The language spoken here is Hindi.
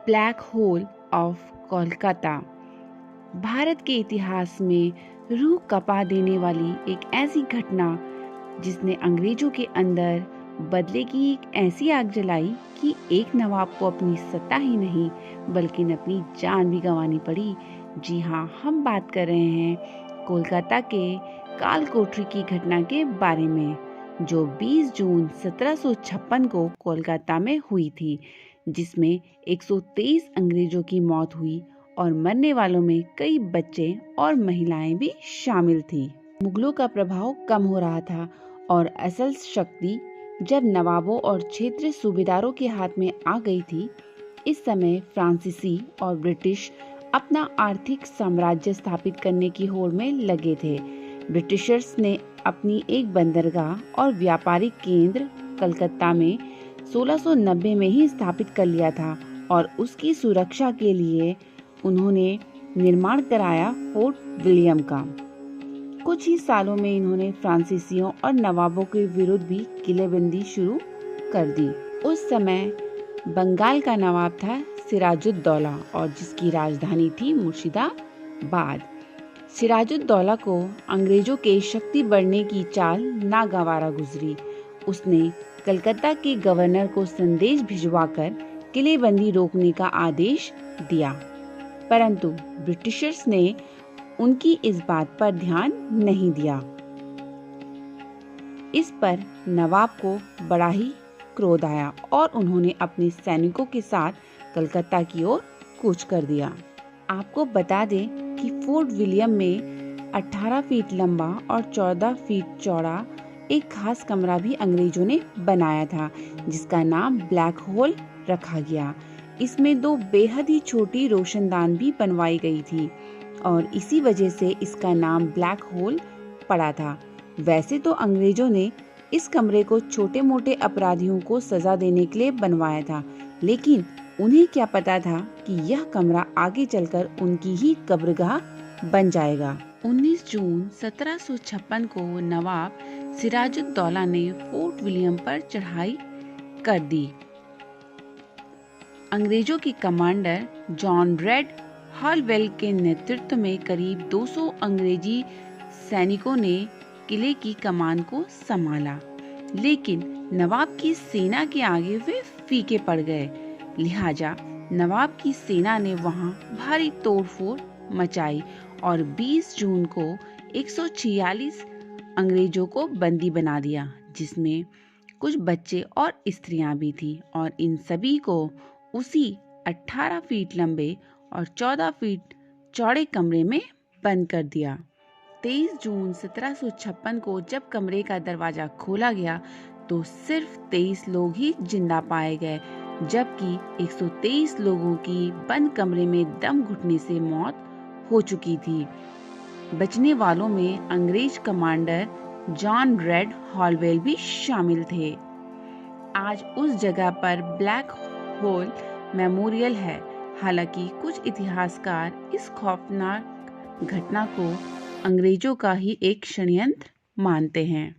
Black hole of Kolkata Bharat के इतिहास में रूह कपा देने वाली एक ऐसी घटना जिसने अंग्रेजों के अंदर बदले की एक ऐसी आग जलाई कि एक नवाब को अपनी सत्ता ही नहीं बल्कि अपनी जान भी गंवानी पड़ी। जी हाँ, हम बात कर रहे हैं कोलकाता के काल कोठरी की घटना के बारे में, जो 20 जून 1756 को कोलकाता में हुई थी, जिसमें 123 अंग्रेजों की मौत हुई और मरने वालों में कई बच्चे और महिलाएं भी शामिल थी। मुगलों का प्रभाव कम हो रहा था और असल शक्ति जब नवाबों और क्षेत्रीय सूबेदारों के हाथ में आ गई थी। इस समय फ्रांसीसी और ब्रिटिश अपना आर्थिक साम्राज्य स्थापित करने की होड़ में लगे थे। ब्रिटिशर्स ने अपनी एक बंदरगाह और व्यापारिक केंद्र कलकत्ता में 1690 में ही स्थापित कर लिया था और उसकी सुरक्षा के लिए उन्होंने निर्माण कराया फोर्ट विलियम का। कुछ ही सालों में इन्होंने फ्रांसीसियों और नवाबों के विरुद्ध भी किलेबंदी शुरू कर दी। उस समय बंगाल का नवाब था सिराजुद्दौला और जिसकी राजधानी थी मुर्शिदाबाद। सिराजुद्दौला को अंग्रेजों के शक्ति बढ़ने की चाल नागवारा गुजरी। उसने कलकत्ता के गवर्नर को संदेश भिजवाकर किलेबंदी रोकने का आदेश दिया, परंतु ब्रिटिशर्स ने उनकी इस बात पर ध्यान नहीं दिया। इस पर नवाब को बड़ा ही क्रोध आया और उन्होंने अपने सैनिकों के साथ कलकत्ता की ओर कूच कर दिया। आपको बता दें कि फोर्ट विलियम में 18 फीट लंबा और 14 फीट चौड़ा एक खास कमरा भी अंग्रेजों ने बनाया था, जिसका नाम ब्लैक होल रखा गया। इसमें 2 बेहद ही छोटी रोशनदान भी बनवाई गई थी और इसी वजह से इसका नाम ब्लैक होल पड़ा था। वैसे तो अंग्रेजों ने इस कमरे को छोटे मोटे अपराधियों को सजा देने के लिए बनवाया था, लेकिन उन्हें क्या पता था कि यह कमरा आगे चलकर उनकी ही कब्रगाह बन जाएगा। 19 जून 1756 को नवाब सिराजुद्दौला ने फोर्ट विलियम पर चढ़ाई कर दी। अंग्रेजों के कमांडर जॉन रेड हॉलवेल के नेतृत्व में करीब 200 अंग्रेजी सैनिकों ने किले की कमान को संभाला, लेकिन नवाब की सेना के आगे वे फीके पड़ गए। लिहाजा नवाब की सेना ने वहां भारी तोड़फोड़ मचाई और 20 जून को 146 अंग्रेजों को बंदी बना दिया, जिसमें कुछ बच्चे और स्त्रियां भी थी, और इन सभी को उसी 18 फीट लंबे और 14 फीट चौड़े कमरे में बंद कर दिया। 23 जून 1756 को जब कमरे का दरवाजा खोला गया तो सिर्फ 23 लोग ही जिंदा पाए गए, जबकि 123 लोगों की बंद कमरे में दम घुटने से मौत हो चुकी थी। बचने वालों में अंग्रेज कमांडर जॉन रेड हॉलवेल भी शामिल थे। आज उस जगह पर ब्लैक होल मेमोरियल है। हालांकि कुछ इतिहासकार इस खौफनाक घटना को अंग्रेजों का ही एक षड्यंत्र मानते हैं।